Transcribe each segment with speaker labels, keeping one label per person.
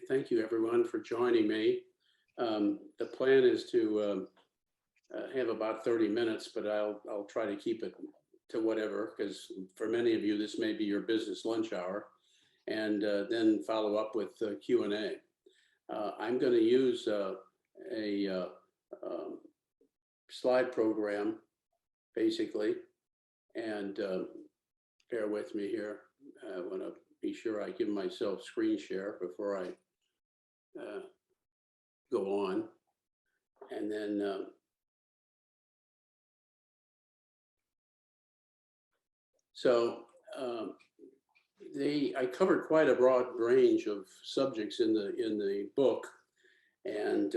Speaker 1: Thank you, everyone, for joining me. The plan is to have about 30 minutes, but I'll try to keep it to whatever, because for many of you, this may be your business lunch hour, and then follow up with Q&A. I'm going to use a slide program, basically, and bear with me here. I want to be sure I give myself screen share before I go on. And then I covered quite a broad range of subjects in the book, and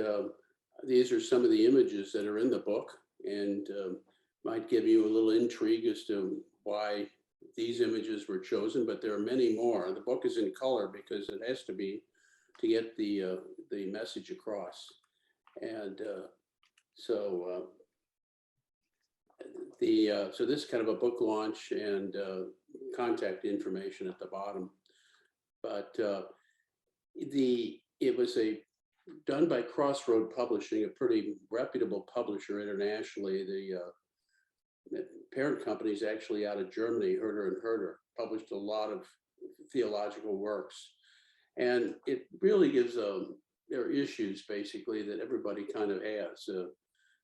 Speaker 1: these are some of the images that are in the book, and might give you a little intrigue as to why these images were chosen, but there are many more. The book is in color because it has to be to get the message across. And so this is kind of a book launch and contact information at the bottom. But it was done by Crossroad Publishing, a pretty reputable publisher internationally. The parent company is actually out of Germany, Herder and Herder, published a lot of theological works. And it really gives there are issues basically that everybody kind of has.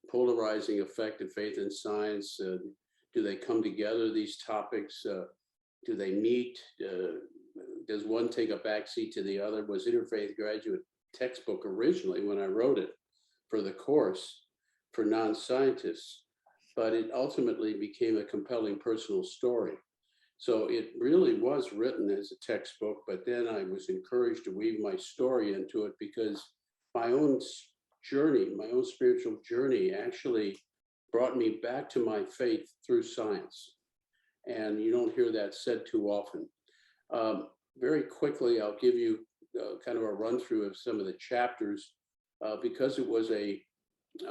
Speaker 1: Polarizing effect of faith and science. Do they come together, these topics? Do they meet? Does one take a backseat to the other? Was Interfaith graduate textbook originally when I wrote it for the course for non-scientists, but it ultimately became a compelling personal story. So it really was written as a textbook, but then I was encouraged to weave my story into it because my own journey, my own spiritual journey actually brought me back to my faith through science. And you don't hear that said too often. Very quickly, I'll give you kind of a run through of some of the chapters because it was a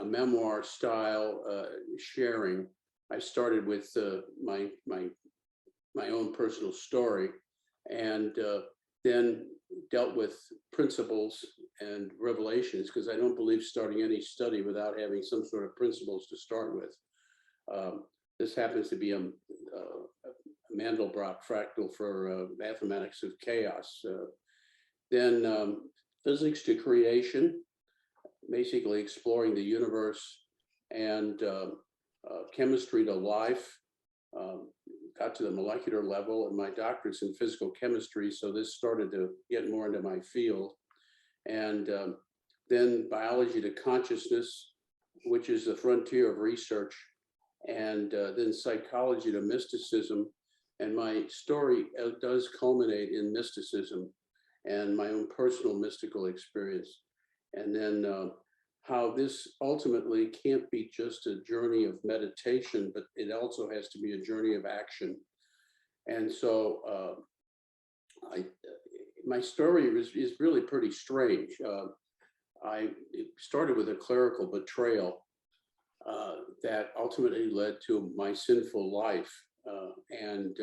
Speaker 1: memoir style sharing. I started with my own personal story, and then dealt with principles and revelations, because I don't believe starting any study without having some sort of principles to start with. This happens to be a Mandelbrot fractal for mathematics of chaos. Then physics to creation, basically exploring the universe, and chemistry to life. Got to the molecular level, and my doctorate's in physical chemistry, so this started to get more into my field. And then biology to consciousness, which is the frontier of research, and then psychology to mysticism. And my story does culminate in mysticism and my own personal mystical experience. And then how this ultimately can't be just a journey of meditation, but it also has to be a journey of action. And so my story is really pretty strange. It started with a clerical betrayal that ultimately led to my sinful life and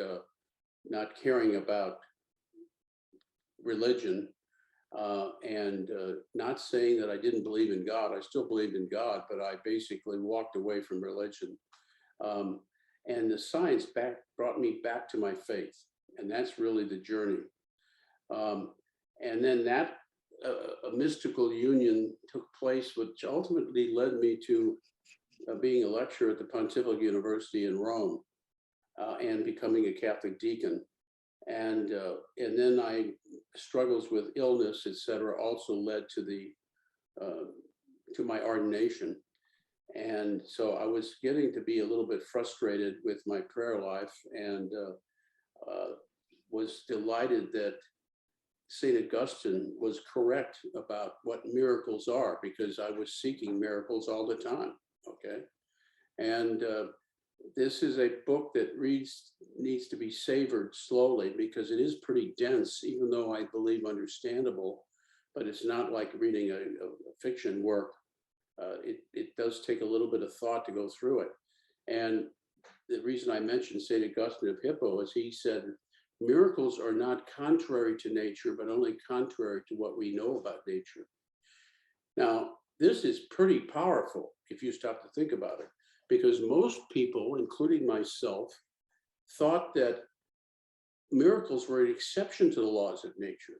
Speaker 1: not caring about religion. And not saying that I didn't believe in God. I still believed in God, but I basically walked away from religion. And the science brought me back to my faith. And that's really the journey. And then that a mystical union took place, which ultimately led me to being a lecturer at the Pontifical University in Rome and becoming a Catholic deacon. And then struggles with illness, etc., also led to to my ordination. And so I was getting to be a little bit frustrated with my prayer life, and was delighted that St. Augustine was correct about what miracles are, because I was seeking miracles all the time. Okay, and this is a book that needs to be savored slowly, because it is pretty dense, even though I believe understandable, but it's not like reading a fiction work. It does take a little bit of thought to go through it. And the reason I mentioned St. Augustine of Hippo is he said, miracles are not contrary to nature, but only contrary to what we know about nature. Now, this is pretty powerful if you stop to think about it, because most people, including myself, thought that miracles were an exception to the laws of nature.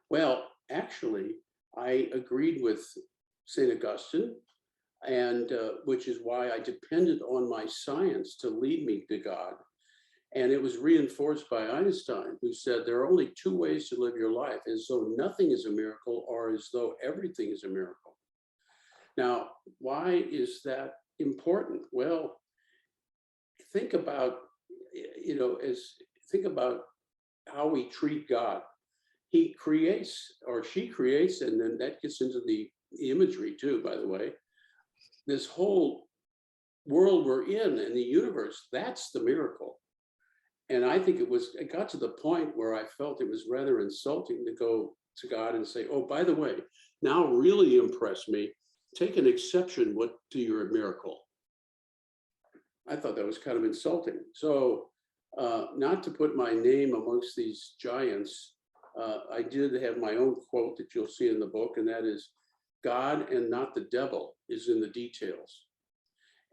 Speaker 1: Well, actually, I agreed with St. Augustine, and which is why I depended on my science to lead me to God. And it was reinforced by Einstein, who said there are only two ways to live your life, as though nothing is a miracle or as though everything is a miracle. Now, why is that important? Well, think about, think about how we treat God. He creates, or she creates, and then that gets into the imagery too, by the way, this whole world we're in and the universe, that's the miracle. And I think it got to the point where I felt it was rather insulting to go to God and say, oh, by the way, now really impress me, take an exception to your miracle. I thought that was kind of insulting. So not to put my name amongst these giants, I did have my own quote that you'll see in the book, and that is, God and not the devil is in the details.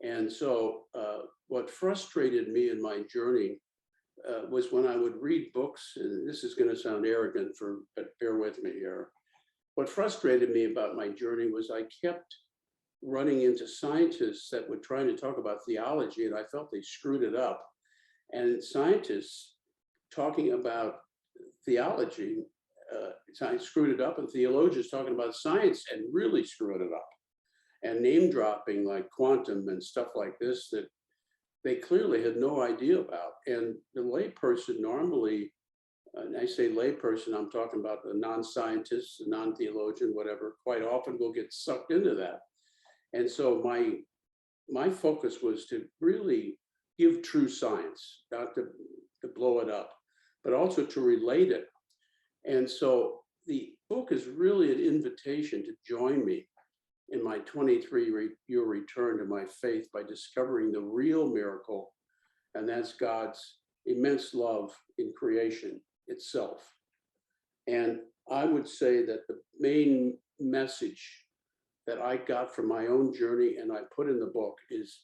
Speaker 1: And so what frustrated me in my journey was when I would read books, and this is going to sound arrogant, but bear with me here. What frustrated me about my journey was I kept running into scientists that were trying to talk about theology, and I felt they screwed it up. And scientists talking about theology, science screwed it up, and theologians talking about science and really screwed it up. And name dropping like quantum and stuff like this that they clearly had no idea about. And the layperson normally, and I say layperson, I'm talking about the non-scientist, the non-theologian, whatever, quite often will get sucked into that. And so my focus was to really give true science, not to blow it up, but also to relate it. And so the book is really an invitation to join me in my 23-year return to my faith by discovering the real miracle, and that's God's immense love in creation itself. And I would say that the main message that I got from my own journey and I put in the book is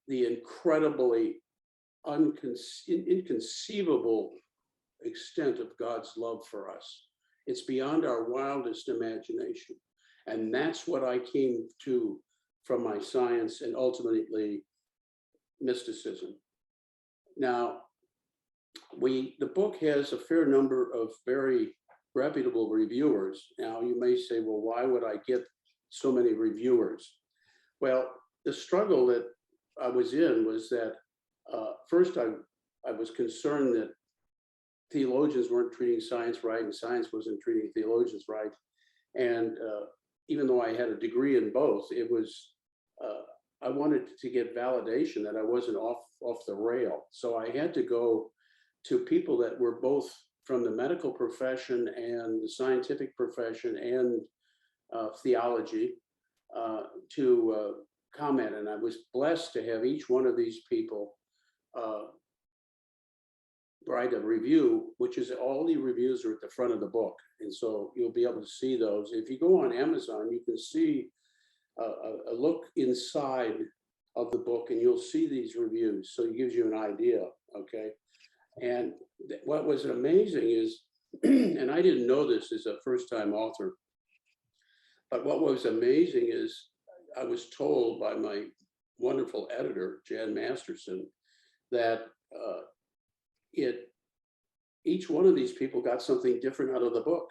Speaker 1: the incredibly inconceivable extent of God's love for us. It's beyond our wildest imagination. And that's what I came to from my science and ultimately mysticism. Now, the book has a fair number of very reputable reviewers. Now, you may say, well, why would I get so many reviewers? Well, the struggle that I was in was that first I was concerned that theologians weren't treating science right and science wasn't treating theologians right. And even though I had a degree in both, it was, I wanted to get validation that I wasn't off the rail. So I had to go to people that were both from the medical profession and the scientific profession and theology to comment. And I was blessed to have each one of these people write a review, which is all the reviews are at the front of the book. And so you'll be able to see those. If you go on Amazon, you can see a look inside of the book and you'll see these reviews. So it gives you an idea, okay? And what was amazing is, and I didn't know this as a first-time author, but what was amazing is I was told by my wonderful editor, Jan Masterson, that each one of these people got something different out of the book.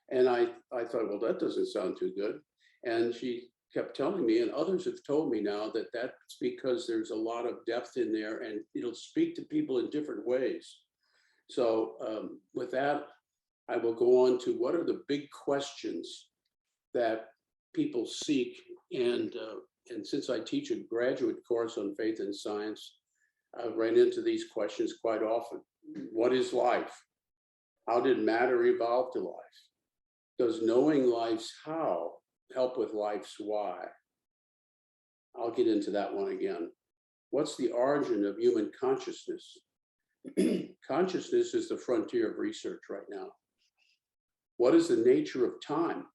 Speaker 1: And I thought, well, that doesn't sound too good. And she kept telling me, and others have told me now, that that's because there's a lot of depth in there and it'll speak to people in different ways. So with that, I will go on to what are the big questions that people seek. And since I teach a graduate course on faith and science, I ran into these questions quite often. What is life? How did matter evolve to life? Does knowing life's how help with life's why? I'll get into that one again. What's the origin of human consciousness? Consciousness is the frontier of research right now. What is the nature of time?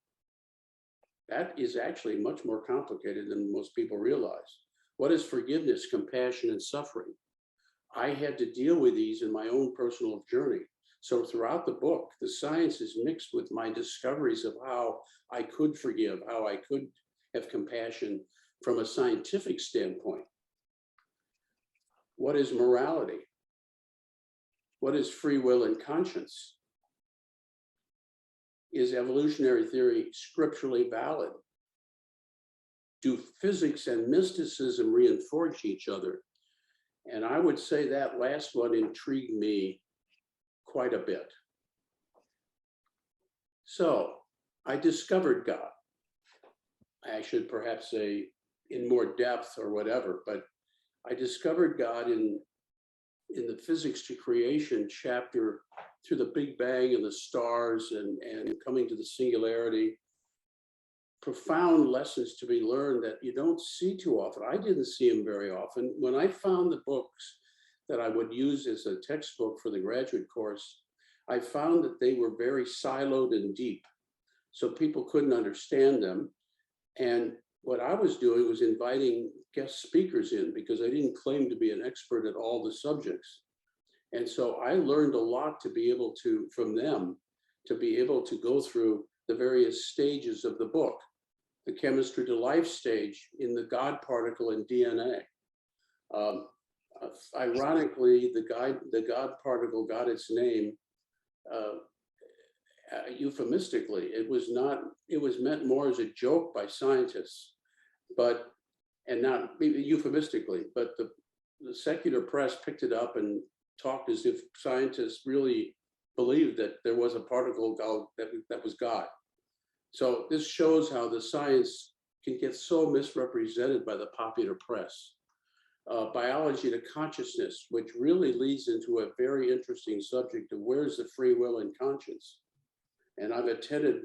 Speaker 1: That is actually much more complicated than most people realize. What is forgiveness, compassion, and suffering? I had to deal with these in my own personal journey. So throughout the book, the science is mixed with my discoveries of how I could forgive, how I could have compassion from a scientific standpoint. What is morality? What is free will and conscience? Is evolutionary theory scripturally valid? Do physics and mysticism reinforce each other? And I would say that last one intrigued me quite a bit. So I discovered God. I should perhaps say in more depth or whatever, but I discovered God in the Physics to Creation chapter, through the Big Bang and the stars and coming to the singularity. Profound lessons to be learned that you don't see too often. I didn't see them very often. When I found the books that I would use as a textbook for the graduate course, I found that they were very siloed and deep, so people couldn't understand them. And what I was doing was inviting guest speakers in, because I didn't claim to be an expert at all the subjects. And so I learned a lot to be able to, from them, to be able to go through the various stages of the book. The chemistry to life stage in the God particle in DNA. Ironically, the God particle got its name euphemistically. It was meant more as a joke by scientists, and not euphemistically, but the secular press picked it up and talked as if scientists really believed that there was a particle that was God. So this shows how the science can get so misrepresented by the popular press. Biology to consciousness, which really leads into a very interesting subject of where's the free will and conscience. And I've attended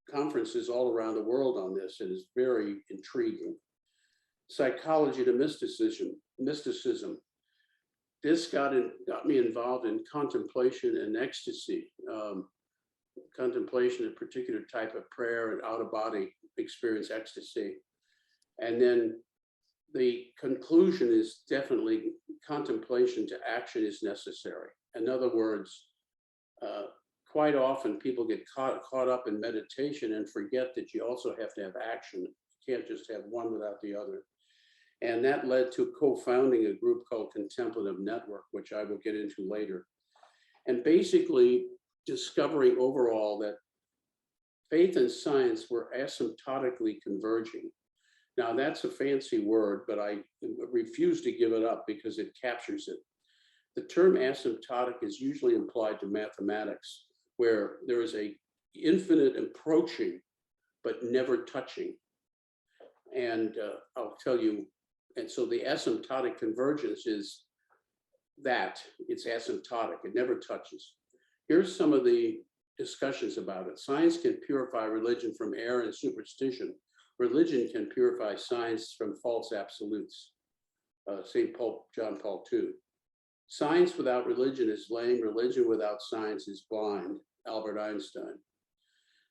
Speaker 1: conferences all around the world on this, and it's very intriguing. Psychology to mysticism. This got me involved in contemplation and ecstasy. Contemplation, a particular type of prayer, and out-of-body experience, ecstasy. And then the conclusion is definitely contemplation to action is necessary. In other words, quite often people get caught up in meditation and forget that you also have to have action. You can't just have one without the other. And that led to co-founding a group called Contemplative Network, which I will get into later. And basically discovering overall that faith and science were asymptotically converging. Now that's a fancy word, but I refuse to give it up because it captures it. The term asymptotic is usually applied to mathematics, where there is a infinite approaching, but never touching. And I'll tell you, and so the asymptotic convergence is that, it's asymptotic, it never touches. Here's some of the discussions about it. Science can purify religion from error and superstition. Religion can purify science from false absolutes. John Paul II. Science without religion is lame. Religion without science is blind. Albert Einstein.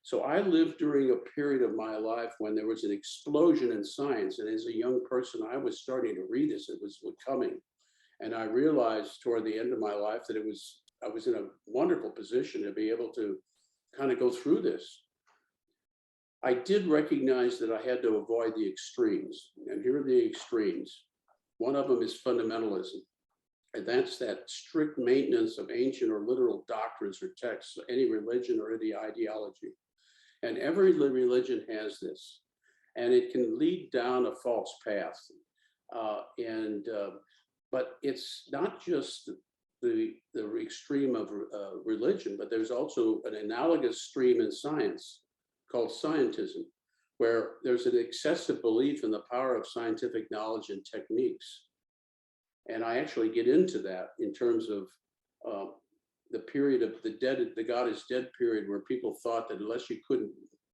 Speaker 1: So I lived during a period of my life when there was an explosion in science. And as a young person, I was starting to read this. It was coming. And I realized toward the end of my life that I was in a wonderful position to be able to kind of go through this. I did recognize that I had to avoid the extremes. And here are the extremes. One of them is fundamentalism. And that's that strict maintenance of ancient or literal doctrines or texts, any religion or any ideology. And every religion has this. And it can lead down a false path. But it's not just the extreme of religion, but there's also an analogous stream in science called scientism, where there's an excessive belief in the power of scientific knowledge and techniques. And I actually get into that in terms of the period of the God is dead period, where people thought that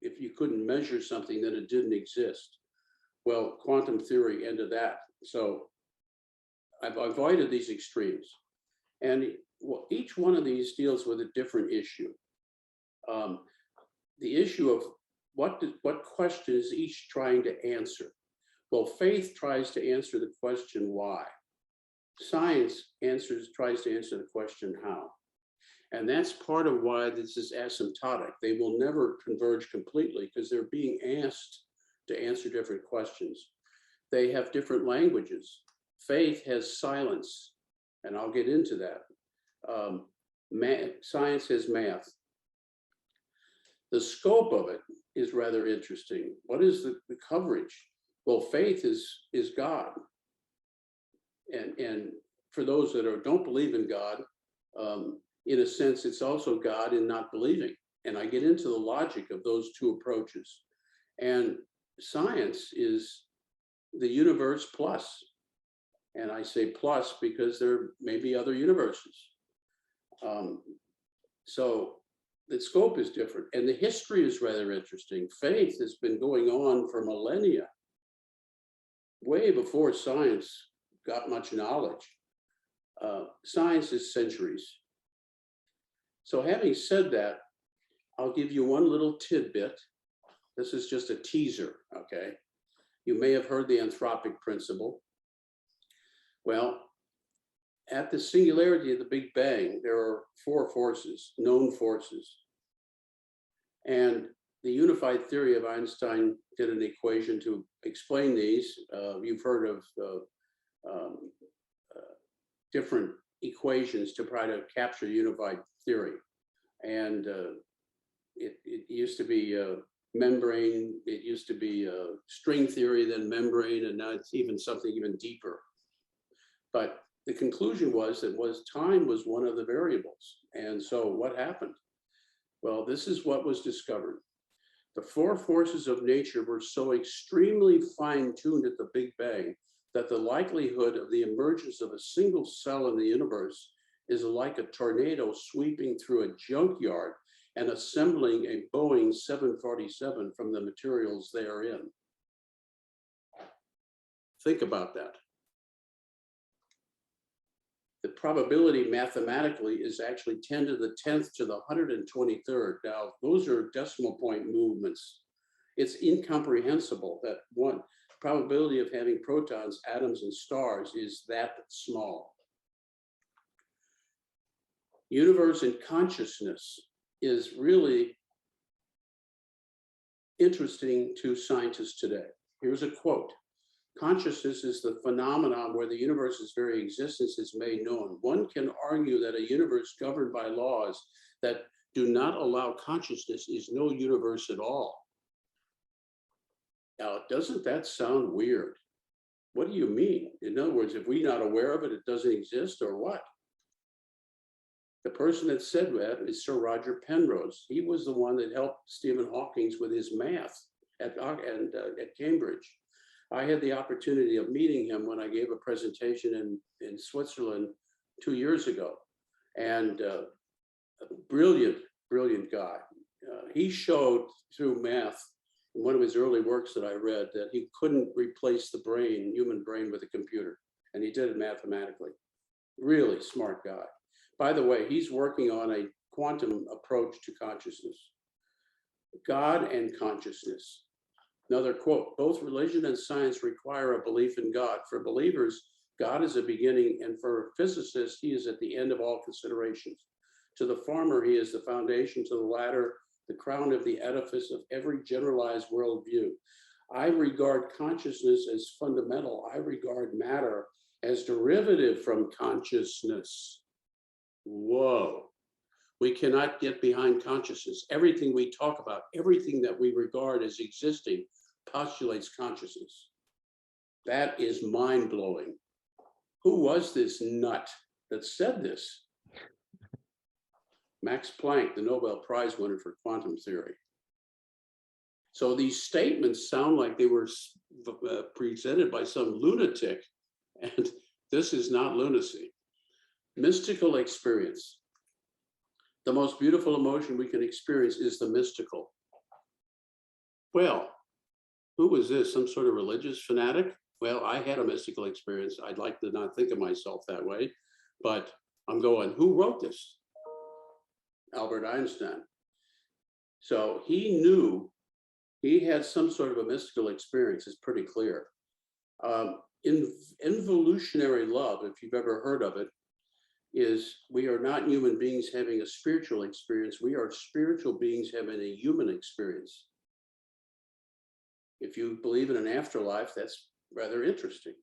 Speaker 1: if you couldn't measure something, then it didn't exist. Well, quantum theory ended that. So I've avoided these extremes. And each one of these deals with a different issue. The issue of what question is each trying to answer? Well, faith tries to answer the question why. Science tries to answer the question how. And that's part of why this is asymptotic. They will never converge completely because they're being asked to answer different questions. They have different languages. Faith has silence, and I'll get into that. Science has math. The scope of it is rather interesting. What is the coverage? Well, faith is God. And for those that don't believe in God, in a sense, it's also God in not believing. And I get into the logic of those two approaches. And science is the universe plus. And I say plus because there may be other universes. So the scope is different. And the history is rather interesting. Faith has been going on for millennia, way before science got much knowledge. Science is centuries. So having said that, I'll give you one little tidbit. This is just a teaser, okay? You may have heard the anthropic principle. Well, at the singularity of the Big Bang, there are 4 forces, known forces. And the unified theory of Einstein did an equation to explain these. You've heard of different equations to try to capture unified theory. And it used to be membrane, it used to be string theory, then membrane, and now it's even something even deeper. But the conclusion was that time was one of the variables. And so what happened? Well, this is what was discovered. The 4 forces of nature were so extremely fine-tuned at the Big Bang that the likelihood of the emergence of a single cell in the universe is like a tornado sweeping through a junkyard and assembling a Boeing 747 from the materials therein. Think about that. The probability mathematically is actually 10 to the 10th to the 123rd. Now, those are decimal point movements. It's incomprehensible that one probability of having protons, atoms, and stars is that small. Universe and consciousness is really interesting to scientists today. Here's a quote. Consciousness is the phenomenon where the universe's very existence is made known. One can argue that a universe governed by laws that do not allow consciousness is no universe at all. Now, doesn't that sound weird? What do you mean? In other words, if we're not aware of it, it doesn't exist, or what? The person that said that is Sir Roger Penrose. He was the one that helped Stephen Hawking with his math at Cambridge. I had the opportunity of meeting him when I gave a presentation in Switzerland 2 years ago. And brilliant, brilliant guy. He showed through math in one of his early works that I read that he couldn't replace the brain, human brain, with a computer. And he did it mathematically. Really smart guy. By the way, he's working on a quantum approach to consciousness. God and consciousness. Another quote, both religion and science require a belief in God. For believers, God is a beginning, and for physicists, he is at the end of all considerations. To the former, he is the foundation, to the latter, the crown of the edifice of every generalized worldview. I regard consciousness as fundamental. I regard matter as derivative from consciousness. Whoa. We cannot get behind consciousness. Everything we talk about, everything that we regard as existing postulates consciousness. That is mind-blowing. Who was this nut that said this? Max Planck, the Nobel Prize winner for quantum theory. So these statements sound like they were presented by some lunatic, and this is not lunacy. Mystical experience. The most beautiful emotion we can experience is the mystical. Well, who was this? Some sort of religious fanatic? Well, I had a mystical experience. I'd like to not think of myself that way, but I'm going, who wrote this? Albert Einstein. So he knew he had some sort of a mystical experience. It's pretty clear. Involutionary love, if you've ever heard of it, is we are not human beings having a spiritual experience. We are spiritual beings having a human experience. If you believe in an afterlife, that's rather interesting.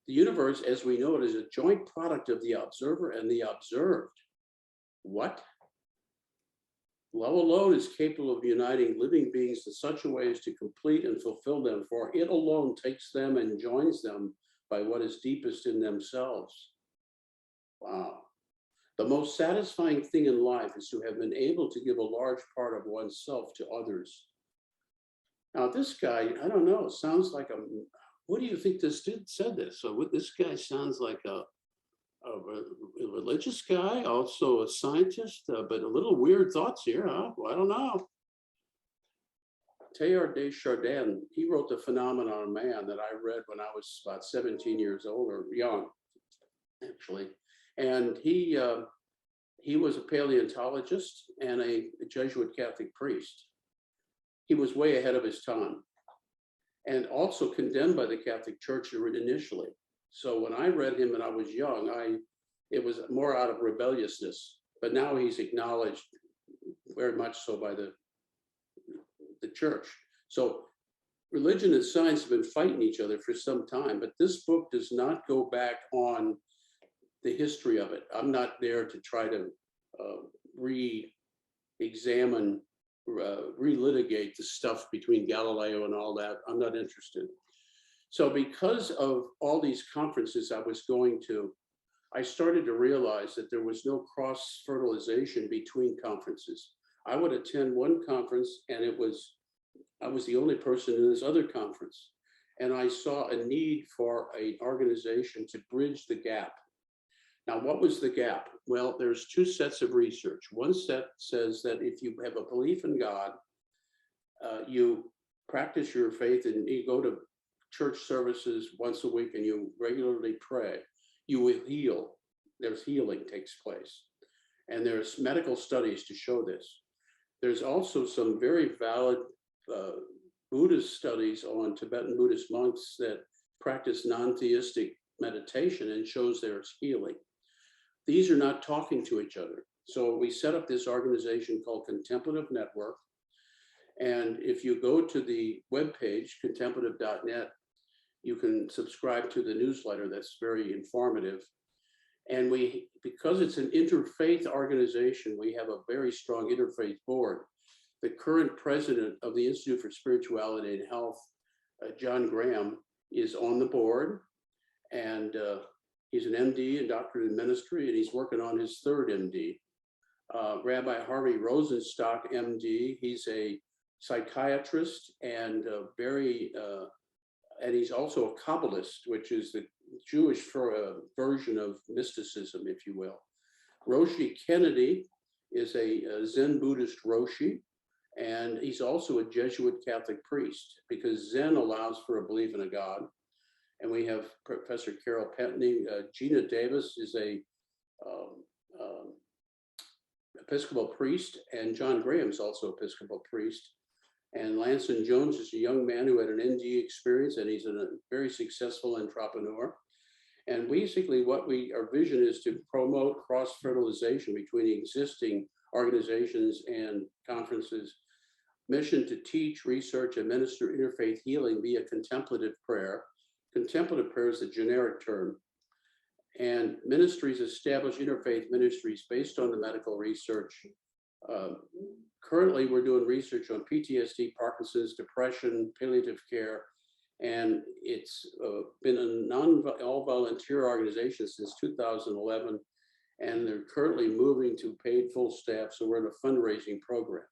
Speaker 1: The universe, as we know it, is a joint product of the observer and the observed. What? Love alone is capable of uniting living beings in such a way as to complete and fulfill them, for it alone takes them and joins them by what is deepest in themselves. Wow. The most satisfying thing in life is to have been able to give a large part of oneself to others. Now, this guy, I don't know, sounds like a, what do you think this dude said this? So this guy sounds like a religious guy, also a scientist, but a little weird thoughts here, huh? Well, I don't know. Teilhard de Chardin, he wrote The Phenomenon of Man that I read when I was about 17 years old, or young, actually. And he was a paleontologist and a Jesuit Catholic priest. He was way ahead of his time, and also condemned by the Catholic Church initially. So when I read him and I was young, it was more out of rebelliousness, but now he's acknowledged very much so by the church. So religion and science have been fighting each other for some time, but this book does not go back on the history of it. I'm not there to try to re-examine, relitigate the stuff between Galileo and all that. I'm not interested. So because of all these conferences I was going to, I started to realize that there was no cross-fertilization between conferences. I would attend one conference and I was the only person in this other conference. And I saw a need for an organization to bridge the gap. Now, what was the gap? Well, there's two sets of research. One set says that if you have a belief in God, you practice your faith and you go to church services once a week and you regularly pray, you will heal. There's healing takes place. And there's medical studies to show this. There's also some very valid Buddhist studies on Tibetan Buddhist monks that practice non-theistic meditation and shows there's healing. These are not talking to each other. So we set up this organization called Contemplative Network. And if you go to the webpage, contemplative.net, you can subscribe to the newsletter that's very informative. And because it's an interfaith organization, we have a very strong interfaith board. The current president of the Institute for Spirituality and Health, John Graham, is on the board. And he's an MD and doctorate in ministry, and he's working on his third MD. Rabbi Harvey Rosenstock, MD, he's a psychiatrist and and he's also a Kabbalist, which is the Jewish version of mysticism, if you will. Roshi Kennedy is a Zen Buddhist Roshi, and he's also a Jesuit Catholic priest, because Zen allows for a belief in a God. And we have Professor Carol Pentney. Gina Davis is a Episcopal priest, and John Graham is also Episcopal priest. And Lanson Jones is a young man who had an ND experience, and he's a very successful entrepreneur. And basically our vision is to promote cross-fertilization between existing organizations and conferences. Mission to teach, research, and minister interfaith healing via contemplative prayer. Contemplative prayer is a generic term. And ministries establish interfaith ministries based on the medical research. Currently, we're doing research on PTSD, Parkinson's, depression, palliative care, and it's been a all-volunteer organization since 2011, and they're currently moving to paid full staff, so we're in a fundraising program.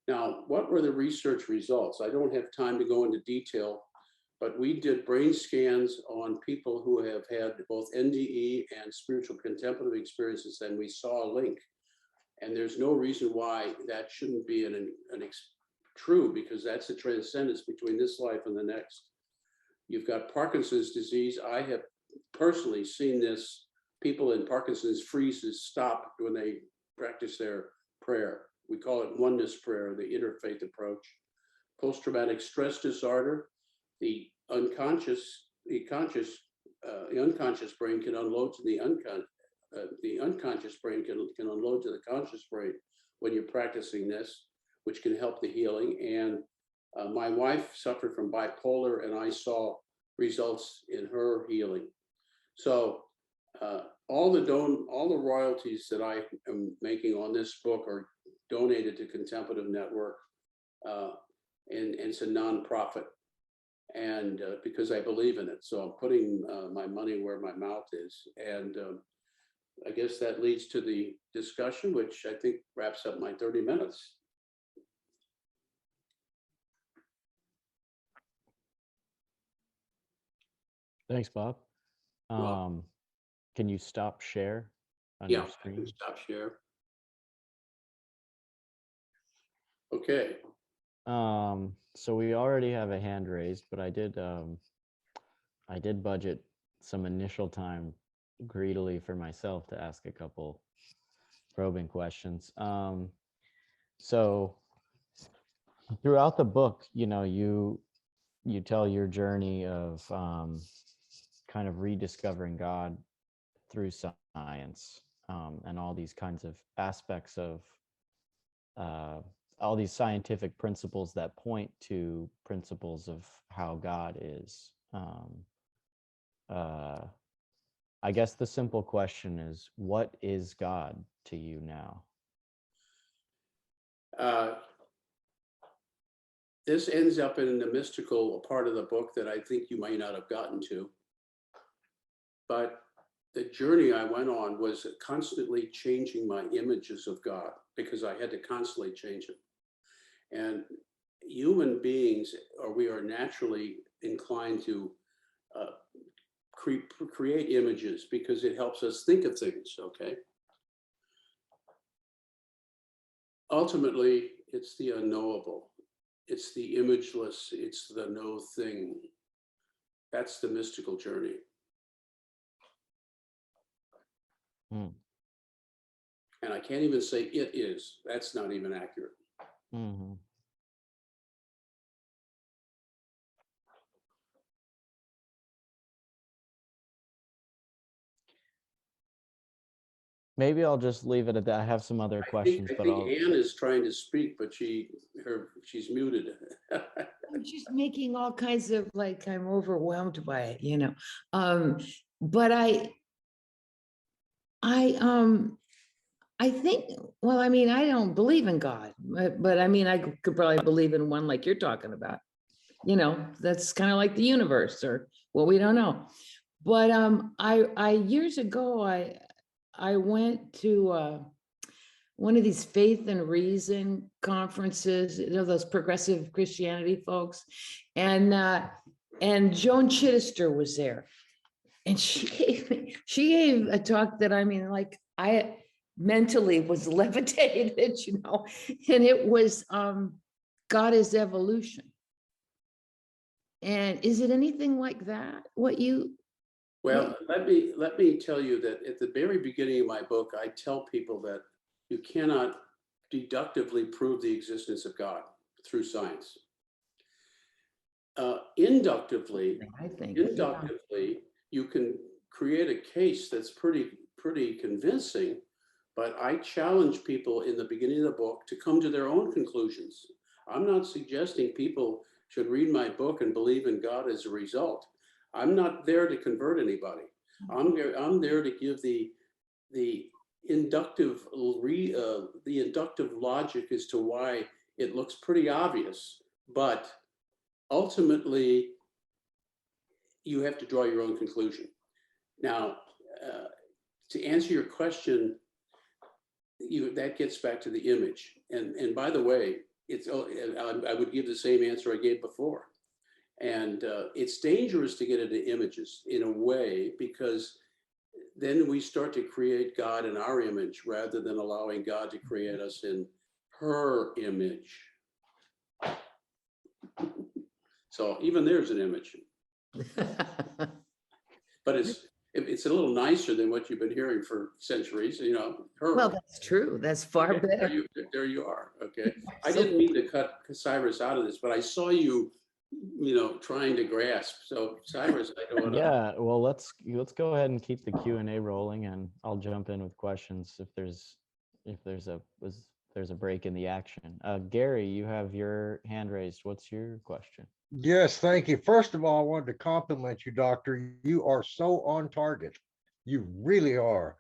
Speaker 1: Now, what were the research results? I don't have time to go into detail, but we did brain scans on people who have had both NDE and spiritual contemplative experiences, and we saw a link. And there's no reason why that shouldn't be true, because that's the transcendence between this life and the next. You've got Parkinson's disease. I have personally seen this people in Parkinson's freezes stop when they practice their prayer. We call it oneness prayer, the interfaith approach. Post-traumatic stress disorder, the unconscious brain can unload to the unconscious brain can unload to the conscious brain when you're practicing this, which can help the healing. And my wife suffered from bipolar, and I saw results in her healing. So all the royalties that I am making on this book are donated to Contemplative Network, and it's a nonprofit. And because I believe in it, so I'm putting my money where my mouth is. And I guess that leads to the discussion, which I think wraps up my 30 minutes.
Speaker 2: Thanks, Bob.
Speaker 1: Well,
Speaker 2: Can you stop share on
Speaker 1: yeah,
Speaker 2: your
Speaker 1: I
Speaker 2: screen?
Speaker 1: can stop share. Okay.
Speaker 2: So we already have a hand raised, but I did budget some initial time greedily for myself to ask a couple probing questions. So throughout the book, you tell your journey of kind of rediscovering God through science, and all these kinds of aspects of all these scientific principles that point to principles of how God is. I guess the simple question is, what is God to you now?
Speaker 1: This ends up in the mystical part of the book that I think you might not have gotten to. But the journey I went on was constantly changing my images of God, because I had to constantly change them. And human beings, we are naturally inclined to create images because it helps us think of things, okay? Ultimately, it's the unknowable. It's the imageless. It's the no thing. That's the mystical journey. And I can't even say it is. That's not even accurate.
Speaker 2: Mm-hmm. Maybe I'll just leave it at that. I have some other questions,
Speaker 1: I
Speaker 2: but
Speaker 1: think Anne is trying to speak, but she's muted.
Speaker 3: I'm just making all kinds of, like, I'm overwhelmed by it, but I think, well, I mean, I don't believe in God, but I mean, I could probably believe in one like you're talking about, that's kind of like the universe, or well, we don't know. But I years ago, I went to one of these Faith and Reason conferences, those progressive Christianity folks, and Joan Chittister was there, and she gave a talk that, I mean, like, I mentally was levitated, and it was God is evolution. And is it anything like that?
Speaker 1: Well, let me tell you that at the very beginning of my book, I tell people that you cannot deductively prove the existence of God through science. Inductively, you can create a case that's pretty convincing, but I challenge people in the beginning of the book to come to their own conclusions. I'm not suggesting people should read my book and believe in God as a result. I'm not there to convert anybody. I'm there to give the inductive logic as to why it looks pretty obvious, but ultimately you have to draw your own conclusion. Now, to answer your question, that gets back to the image. And by the way, I would give the same answer I gave before. And it's dangerous to get into images in a way, because then we start to create God in our image rather than allowing God to create us in her image. So even there's an image. But it's a little nicer than what you've been hearing for centuries, you know.
Speaker 3: Well, that's true. That's far
Speaker 1: Okay,
Speaker 3: better.
Speaker 1: there you are. Okay. I
Speaker 3: So-
Speaker 1: didn't mean to cut Cyrus out of this, but I saw you, you know, trying to grasp. So Cyrus, I don't want to.
Speaker 2: Yeah, well, let's go ahead and keep the Q&A rolling, and I'll jump in with questions if there's a break in the action. Gary, you have your hand raised. What's your question?
Speaker 4: Yes, thank you. First of all, I wanted to compliment you, Doctor. You are so on target. You really are.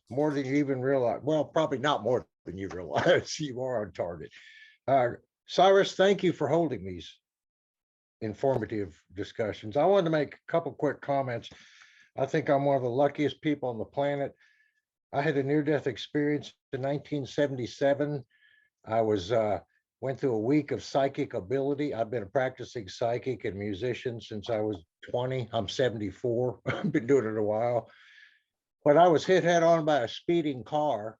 Speaker 4: More than you even realize. Well, probably not more than you realize. You are on target. Cyrus, thank you for holding these informative discussions. I wanted to make a couple quick comments. I think I'm one of the luckiest people on the planet. I had a near-death experience in 1977. I went through a week of psychic ability. I've been a practicing psychic and musician since I was 20. I'm 74. I've been doing it a while. When I was hit head on by a speeding car,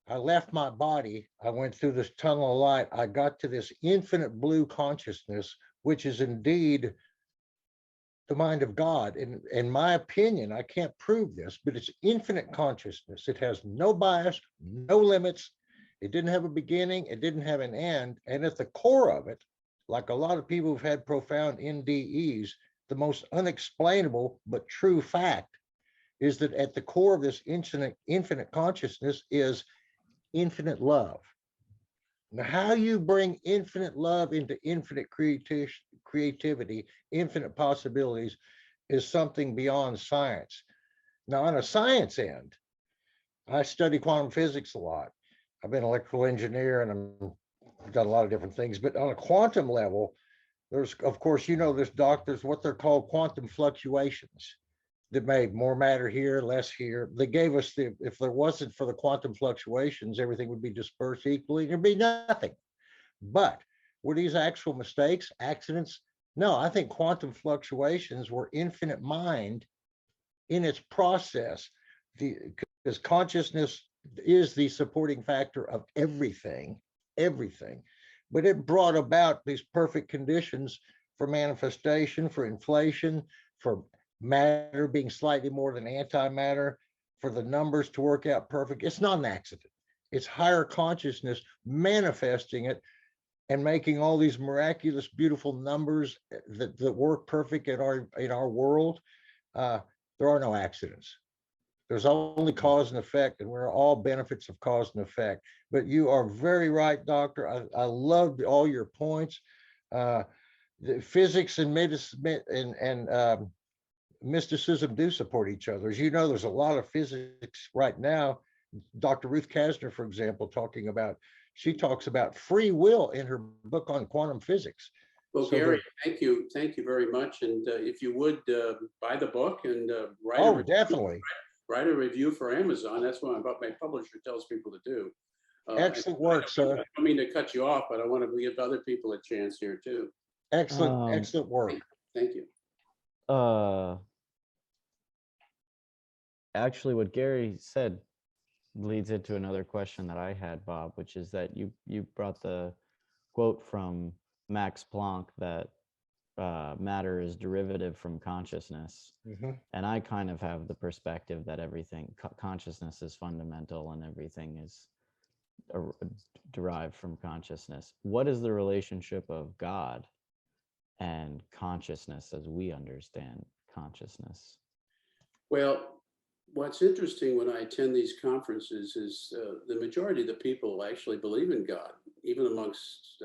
Speaker 4: I left my body. I went through this tunnel of light. I got to this infinite blue consciousness, which is indeed the mind of God. In my opinion, I can't prove this, but it's infinite consciousness. It has no bias, no limits. It didn't have a beginning. It didn't have an end. And at the core of it, like a lot of people who've had profound NDEs, the most unexplainable but true fact is that at the core of this infinite consciousness is infinite love. Now, how you bring infinite love into infinite creativity, infinite possibilities, is something beyond science. Now, on a science end, I study quantum physics a lot. I've been an electrical engineer and I've done a lot of different things, but on a quantum level, there's, of course, you know, there's doctors, what they're called quantum fluctuations that made more matter here, less here. They gave us if there wasn't for the quantum fluctuations, everything would be dispersed equally, there'd be nothing. But were these actual mistakes, accidents? No, I think quantum fluctuations were infinite mind in its process. Because consciousness is the supporting factor of everything, but it brought about these perfect conditions for manifestation, for inflation, for matter being slightly more than antimatter, for the numbers to work out perfect. It's not an accident. It's higher consciousness manifesting it and making all these miraculous, beautiful numbers that work perfect in our world. There are no accidents. There's only cause and effect, and we're all benefits of cause and effect. But you are very right, Doctor. I loved all your points. The physics and medicine and mysticism do support each other. As you know, there's a lot of physics right now. Dr. Ruth Kasner, for example, she talks about free will in her book on quantum physics.
Speaker 1: Well,
Speaker 4: So
Speaker 1: Gary, thank you very much. And if you would buy the book and
Speaker 4: definitely
Speaker 1: write a review for Amazon. That's what my publisher tells people to do.
Speaker 4: Excellent work, sir.
Speaker 1: I don't mean to cut you off, but I want to give other people a chance here too.
Speaker 4: Excellent work.
Speaker 1: Thank you.
Speaker 2: Actually, what Gary said leads into another question that I had, Bob, which is that you brought the quote from Max Planck that matter is derivative from consciousness.
Speaker 4: Mm-hmm.
Speaker 2: And I kind of have the perspective that everything, consciousness is fundamental and everything is derived from consciousness. What is the relationship of God and consciousness as we understand consciousness?
Speaker 1: Well, what's interesting when I attend these conferences is the majority of the people actually believe in God, even amongst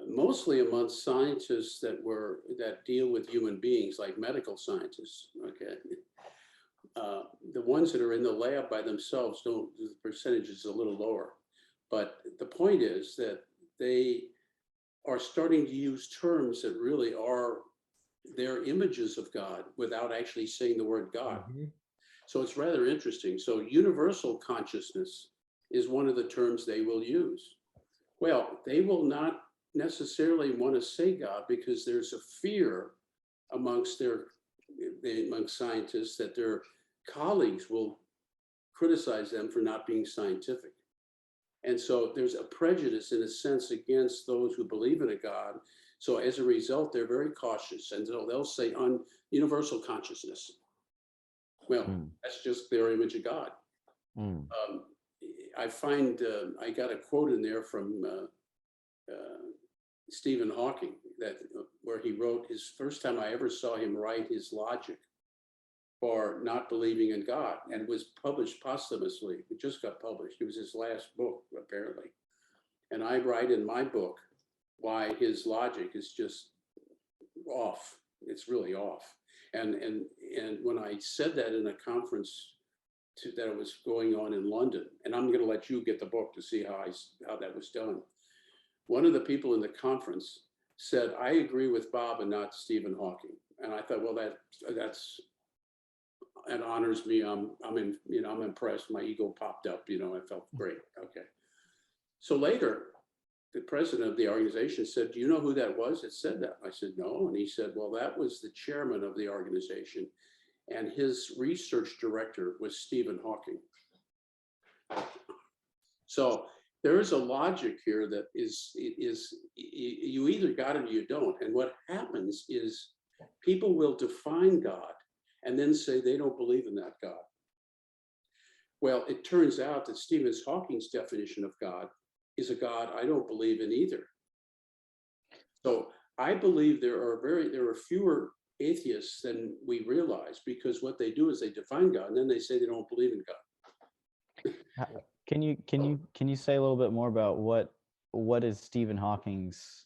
Speaker 1: mostly amongst scientists that deal with human beings, like medical scientists. Okay, the ones that are in the lab by themselves the percentage is a little lower, but the point is that they are starting to use terms that really are their images of God without actually saying the word God.
Speaker 4: Mm-hmm.
Speaker 1: So it's rather interesting. So universal consciousness is one of the terms they will use. Well, they will not necessarily want to say God because there's a fear amongst scientists that their colleagues will criticize them for not being scientific. And so there's a prejudice in a sense against those who believe in a God. So as a result, they're very cautious, and so they'll say on universal consciousness. Well,
Speaker 2: Mm.
Speaker 1: that's just their image of God.
Speaker 2: Mm.
Speaker 1: I find I got a quote in there from Stephen Hawking that where he wrote his first time I ever saw him write his logic for not believing in God, and was published posthumously. It just got published. It was his last book, apparently. And I write in my book why his logic is just off. It's really off. And when I said that in a conference that was going on in London, and I'm going to let you get the book to see how that was done. One of the people in the conference said, "I agree with Bob and not Stephen Hawking." And I thought, well, that honors me. I'm impressed. My ego popped up. I felt great. Okay. So later, the president of the organization said, "Do you know who that was that said that?" I said, "No." And he said, "Well, that was the chairman of the organization, and his research director was Stephen Hawking." So there is a logic here that is you either got it or you don't. And what happens is people will define God and then say they don't believe in that God. Well, it turns out that Stephen Hawking's definition of God is a God I don't believe in either. So I believe there are fewer atheists than we realize, because what they do is they define God and then they say they don't believe in God.
Speaker 2: Can you say a little bit more about what is Stephen Hawking's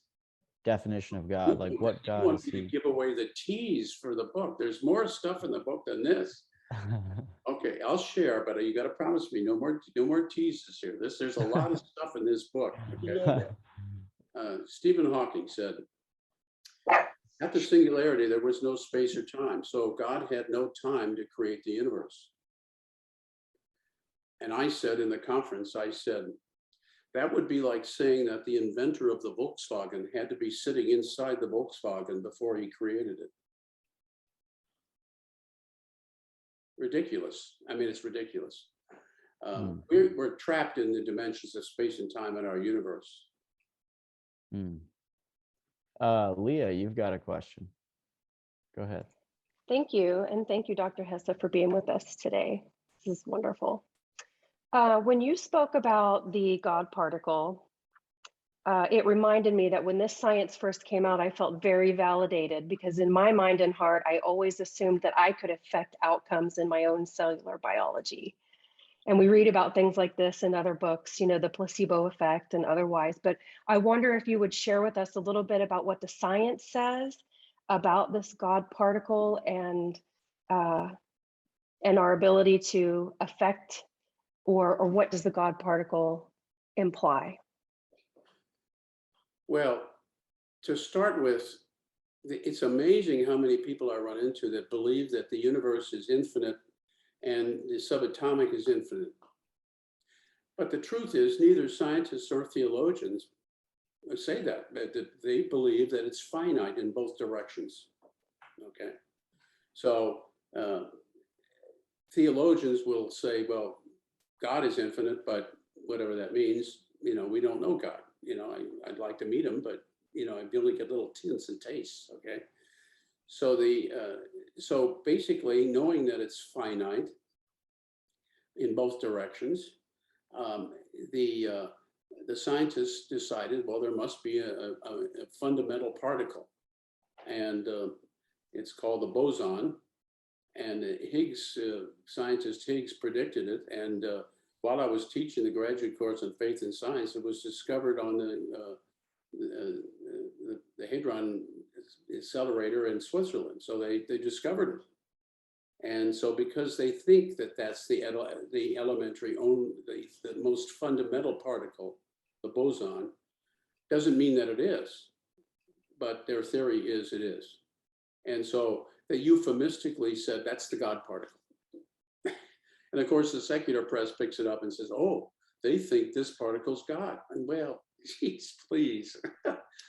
Speaker 2: definition of God? Like, what
Speaker 1: You
Speaker 2: God
Speaker 1: want
Speaker 2: is
Speaker 1: me to
Speaker 2: he?
Speaker 1: give away the tease for the book? There's more stuff in the book than this. Okay, I'll share, but you got to promise me no more teases here. There's a lot of stuff in this book. Okay? Stephen Hawking said, "At the singularity, there was no space or time, so God had no time to create the universe." And I said in the conference, I said, that would be like saying that the inventor of the Volkswagen had to be sitting inside the Volkswagen before he created it. Ridiculous. I mean, it's ridiculous. We're trapped in the dimensions of space and time in our universe.
Speaker 2: Leah, you've got a question. Go ahead.
Speaker 5: Thank you. And thank you, Dr. Hesse, for being with us today. This is wonderful. When you spoke about the God particle, it reminded me that when this science first came out, I felt very validated, because in my mind and heart, I always assumed that I could affect outcomes in my own cellular biology. And we read about things like this in other books, the placebo effect and otherwise. But I wonder if you would share with us a little bit about what the science says about this God particle and our ability to affect, or what does the God particle imply?
Speaker 1: Well, to start with, it's amazing how many people I run into that believe that the universe is infinite and the subatomic is infinite. But the truth is, neither scientists or theologians say that they believe that it's finite in both directions. Okay, so theologians will say, well, God is infinite, but whatever that means, we don't know God. I'd like to meet him, but I only get little tints and tastes. Okay, so so basically, knowing that it's finite in both directions, the scientists decided, well, there must be a fundamental particle, and it's called the boson. And Higgs, scientist Higgs, predicted it. And while I was teaching the graduate course on faith and science, it was discovered on the Hadron accelerator in Switzerland. So they discovered it. And so because they think that that's the elementary, the most fundamental particle, the boson, doesn't mean that it is, but their theory is it is. And so they euphemistically said that's the God particle. And of course, the secular press picks it up and says, oh, they think this particle's God. And well, geez, please.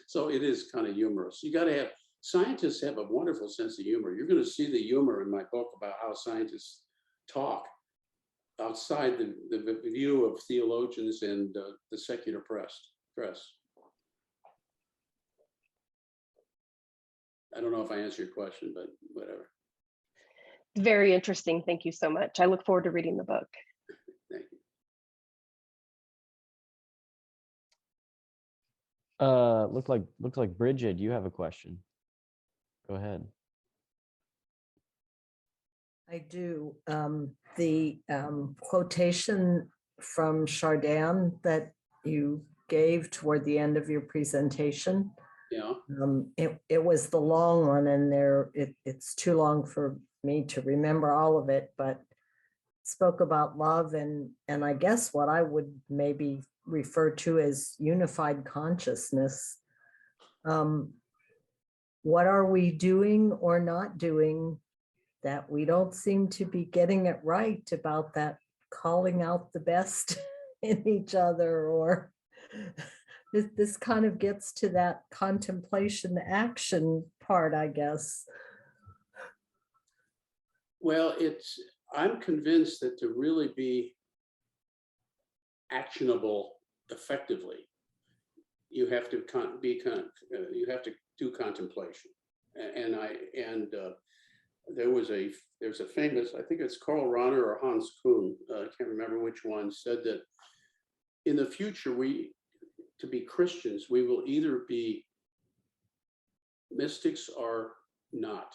Speaker 1: So it is kind of humorous. You got to have, scientists have a wonderful sense of humor. You're going to see the humor in my book about how scientists talk outside the view of theologians and the secular press. I don't know if I answered your question, but whatever.
Speaker 5: Very interesting. Thank you so much. I look forward to reading the book.
Speaker 1: Thank you.
Speaker 2: Looks like Bridget, you have a question. Go ahead.
Speaker 6: I do. The quotation from Chardin that you gave toward the end of your presentation,
Speaker 1: Yeah.
Speaker 6: it was the long one, and it's too long for me to remember all of it, but spoke about love and I guess what I would maybe refer to as unified consciousness. What are we doing or not doing that we don't seem to be getting it right about that calling out the best in each other? Or this kind of gets to that contemplation action part, I guess.
Speaker 1: Well, I'm convinced that to really be actionable effectively, you have to do contemplation. There's a famous, I think it's Karl Rahner or Hans Kuhn, I can't remember which one, said that in the future, to be Christians, we will either be mystics or not.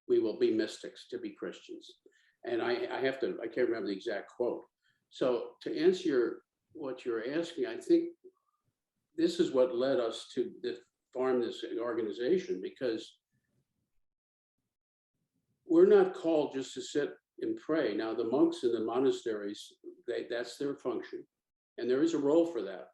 Speaker 1: We will be mystics to be Christians. And I can't remember the exact quote. So to answer what you're asking, I think this is what led us to form this organization, because we're not called just to sit and pray. Now, the monks in the monasteries, that's their function, and there is a role for that.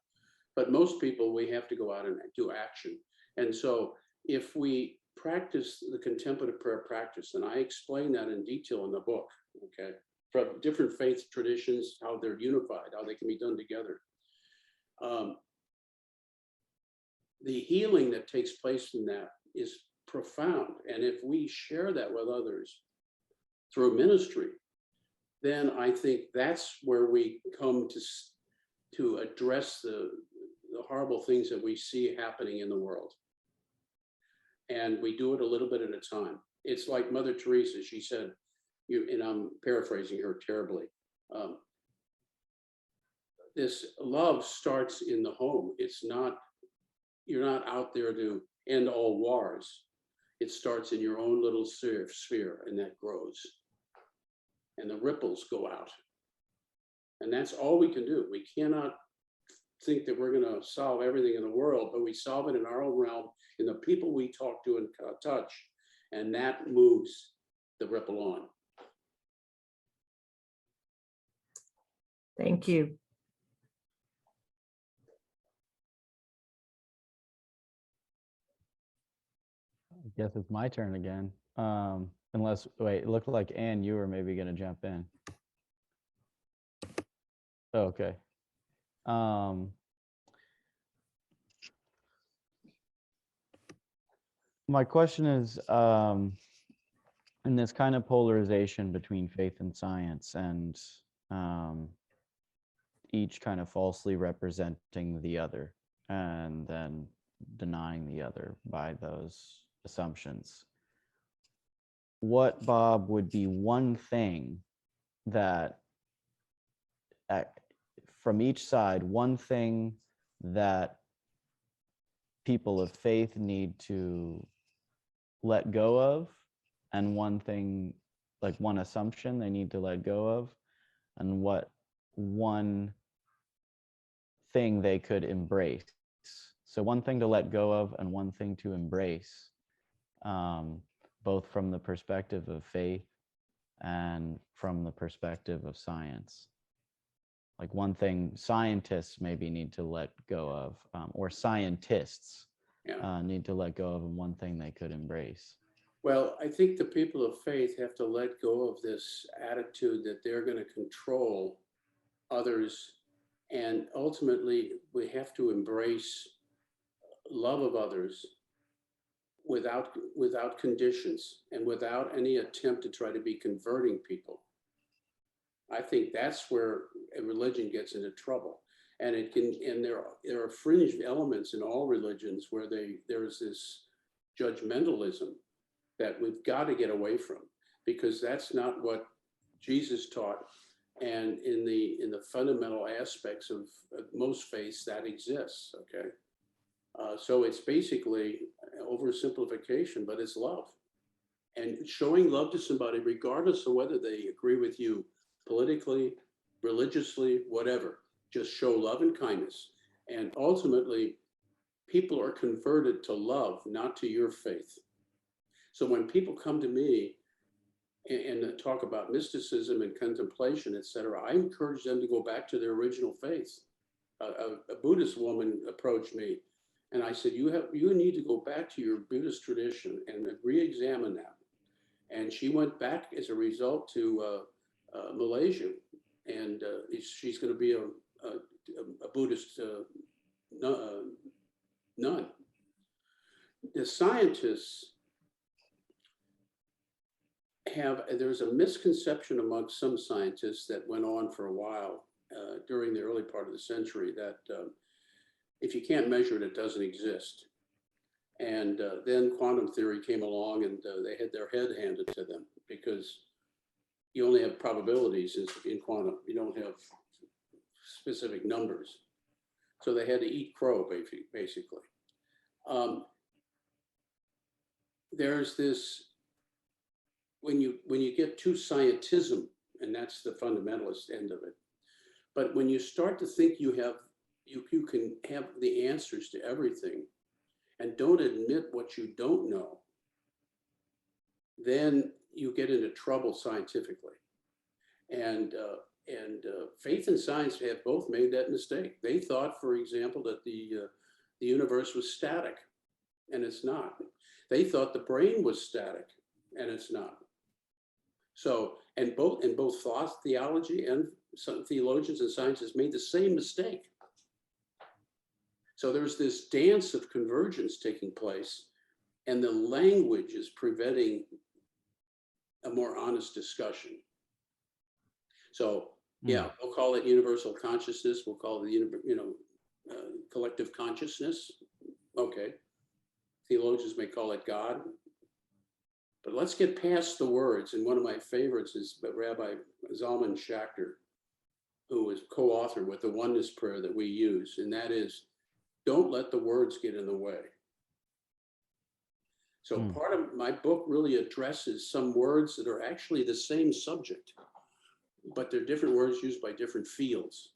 Speaker 1: But most people, we have to go out and do action. And so if we practice the contemplative prayer practice, and I explain that in detail in the book, okay, from different faith traditions, how they're unified, how they can be done together. The healing that takes place in that is profound. And if we share that with others through ministry, then I think that's where we come to address the horrible things that we see happening in the world. And we do it a little bit at a time. It's like Mother Teresa, she said, and I'm paraphrasing her terribly, this love starts in the home. You're not out there to end all wars. It starts in your own little sphere, and that grows. And the ripples go out. And that's all we can do. We cannot think that we're going to solve everything in the world, but we solve it in our own realm, in the people we talk to and touch, and that moves the ripple on.
Speaker 6: Thank you.
Speaker 2: I guess it's my turn again. Unless, wait, it looked like Anne, you were maybe going to jump in. Oh, okay. My question is, in this kind of polarization between faith and science, and each kind of falsely representing the other and then denying the other by those assumptions, what, Bob, would be one thing that from each side, one thing that people of faith need to let go of, and one thing, like one assumption they need to let go of, and what one thing they could embrace? So one thing to let go of and one thing to embrace, both from the perspective of faith and from the perspective of science. Like one thing scientists maybe need to let go of, or scientists need to let go of, and one thing they could embrace.
Speaker 1: Well, I think the people of faith have to let go of this attitude that they're going to control others. And ultimately, we have to embrace love of others without conditions and without any attempt to try to be converting people. I think that's where a religion gets into trouble. And there are fringe elements in all religions where there's this judgmentalism that we've got to get away from, because that's not what Jesus taught. And in the fundamental aspects of most faiths, that exists. Okay, so it's basically oversimplification, but it's love, and showing love to somebody regardless of whether they agree with you politically, religiously, whatever. Just show love and kindness, and ultimately, people are converted to love, not to your faith. So when people come to me and talk about mysticism and contemplation, etc., I encourage them to go back to their original faith. A Buddhist woman approached me, and I said, you need to go back to your Buddhist tradition and re-examine that. And she went back as a result to Malaysia, and she's going to be a Buddhist nun. The scientists there's a misconception amongst some scientists that went on for a while during the early part of the century that if you can't measure it, it doesn't exist. And then quantum theory came along, and they had their head handed to them, because you only have probabilities in quantum. You don't have specific numbers. So they had to eat crow, basically. There's this, when you get to scientism, and that's the fundamentalist end of it, but when you start to think you can have the answers to everything and don't admit what you don't know, then you get into trouble scientifically. And faith and science have both made that mistake. They thought, for example, that the universe was static, and it's not. They thought the brain was static, and it's not. So, and both thought, theology, and some theologians and scientists made the same mistake. So there's this dance of convergence taking place, and the language is preventing a more honest discussion. So yeah, we'll call it universal consciousness. We'll call it collective consciousness. Okay, theologians may call it God. But let's get past the words. And one of my favorites is Rabbi Zalman Schachter, who was co-authored with the oneness prayer that we use. And that is, don't let the words get in the way. So part of my book really addresses some words that are actually the same subject, but they're different words used by different fields.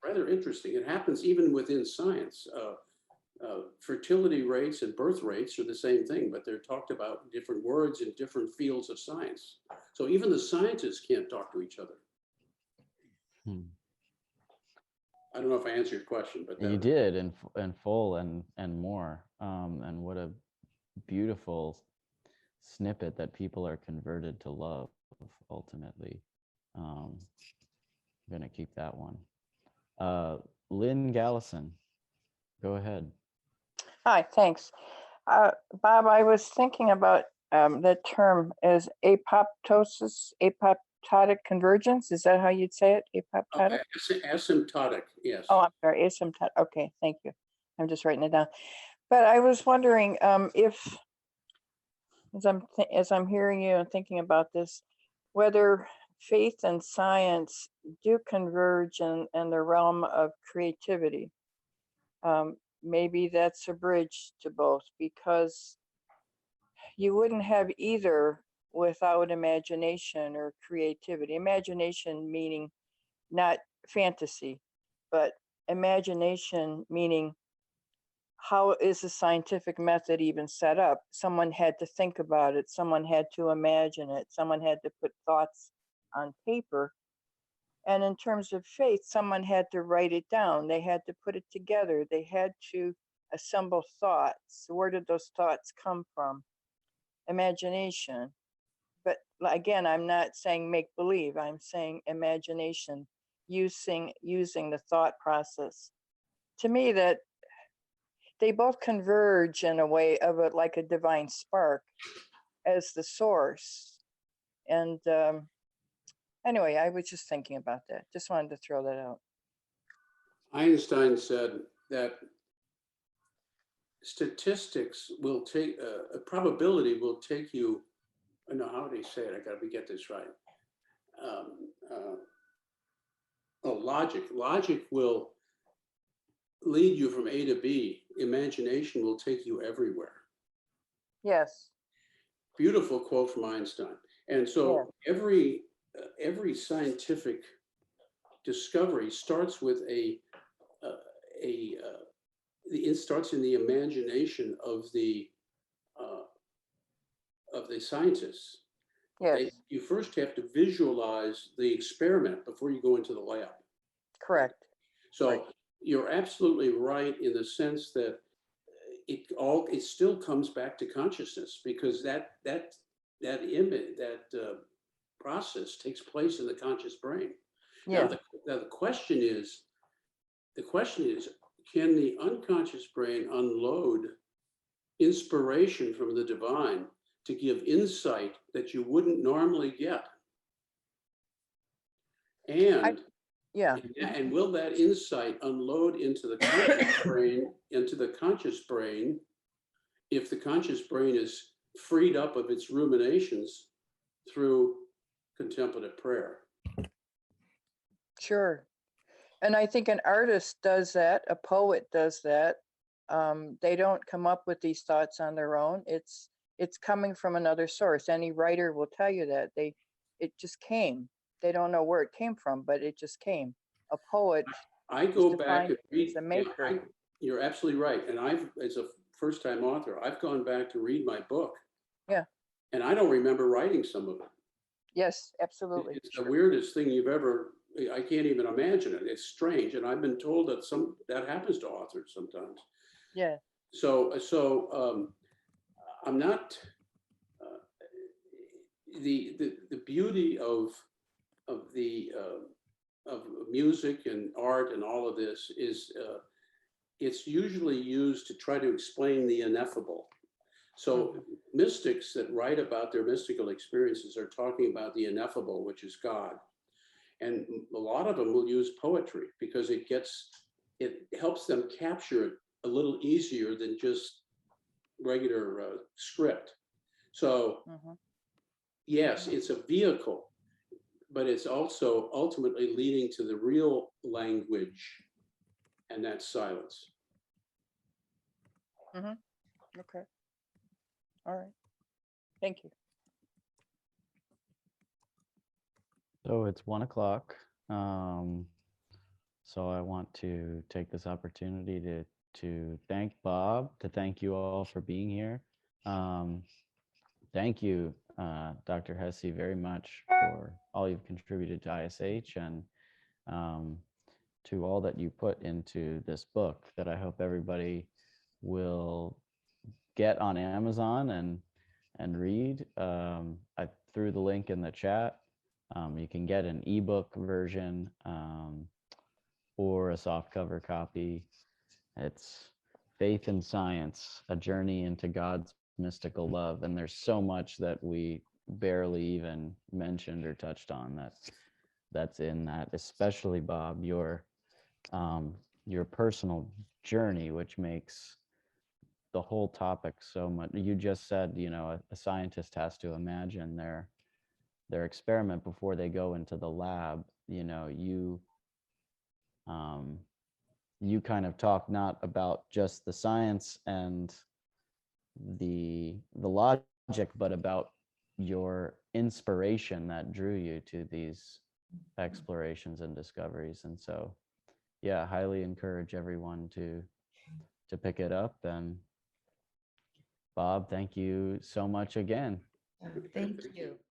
Speaker 1: Rather interesting. It happens even within science. Fertility rates and birth rates are the same thing, but they're talked about in different words in different fields of science. So even the scientists can't talk to each other. I don't know if I answered your question, but
Speaker 2: you did in full and more. And what a beautiful snippet that people are converted to love ultimately. I'm gonna keep that one. Lynn Gallison, go ahead.
Speaker 7: Hi, thanks. Bob, I was thinking about the term as apoptotic convergence. Is that how you'd say it? Apoptotic?
Speaker 1: Asymptotic, yes.
Speaker 7: Oh, I'm sorry, asymptotic. Okay, thank you. I'm just writing it down. But I was wondering if, as I'm hearing you and thinking about this, whether faith and science do converge in the realm of creativity. Maybe that's a bridge to both, because you wouldn't have either without imagination or creativity. Imagination meaning not fantasy, but imagination meaning how is the scientific method even set up? Someone had to think about it. Someone had to imagine it. Someone had to put thoughts on paper. And in terms of faith, someone had to write it down. They had to put it together. They had to assemble thoughts. Where did those thoughts come from? Imagination. But again, I'm not saying make believe. I'm saying imagination, using the thought process. To me, that they both converge in a way of it, like a divine spark as the source. And anyway, I was just thinking about that. Just wanted to throw that out.
Speaker 1: Einstein said that statistics will take, a probability will take you, no, how do they say it? I gotta get this right. Logic will lead you from A to B. Imagination will take you everywhere.
Speaker 7: Yes.
Speaker 1: Beautiful quote from Einstein. And so every scientific discovery starts with it starts in the imagination of the scientists.
Speaker 7: Yes.
Speaker 1: You first have to visualize the experiment before you go into the lab.
Speaker 7: Correct.
Speaker 1: So
Speaker 7: Right.
Speaker 1: you're absolutely right in the sense that it still comes back to consciousness, because that image, that process takes place in the conscious brain.
Speaker 7: Yeah.
Speaker 1: Now the question is, can the unconscious brain unload inspiration from the divine to give insight that you wouldn't normally get? And
Speaker 7: Yeah.
Speaker 1: and will that insight unload into the conscious brain, if the conscious brain is freed up of its ruminations through contemplative prayer?
Speaker 7: Sure. And I think an artist does that, a poet does that. They don't come up with these thoughts on their own. It's coming from another source. Any writer will tell you that it just came. They don't know where it came from, but it just came. A poet
Speaker 1: I go
Speaker 7: is
Speaker 1: back and
Speaker 7: defined
Speaker 1: read.
Speaker 7: as a maker.
Speaker 1: You're absolutely right. And as a first-time author, I've gone back to read my book.
Speaker 7: Yeah.
Speaker 1: And I don't remember writing some of it.
Speaker 7: Yes, absolutely.
Speaker 1: It's the weirdest thing you've ever, I can't even imagine it. It's strange. And I've been told that that happens to authors sometimes.
Speaker 7: Yeah.
Speaker 1: So I'm not, the beauty of music and art and all of this is it's usually used to try to explain the ineffable. So mystics that write about their mystical experiences are talking about the ineffable, which is God. And a lot of them will use poetry because it helps them capture it a little easier than just regular script. So yes, it's a vehicle, but it's also ultimately leading to the real language, and that's silence.
Speaker 7: Okay. All right. Thank you.
Speaker 2: So it's 1 o'clock. So I want to take this opportunity to thank Bob, to thank you all for being here. Thank you, Dr. Hesse, very much for all you've contributed to ISH and to all that you put into this book that I hope everybody will get on Amazon and read. I threw the link in the chat. You can get an ebook version or a softcover copy. It's Faith and Science, A Journey into God's Mystical Love. And there's so much that we barely even mentioned or touched on that's in that, especially Bob, your personal journey, which makes the whole topic so much. You just said, a scientist has to imagine their experiment before they go into the lab. You kind of talk not about just the science and the logic, but about your inspiration that drew you to these explorations and discoveries. And so, yeah, highly encourage everyone to pick it up. And Bob, thank you so much again.
Speaker 3: Thank you.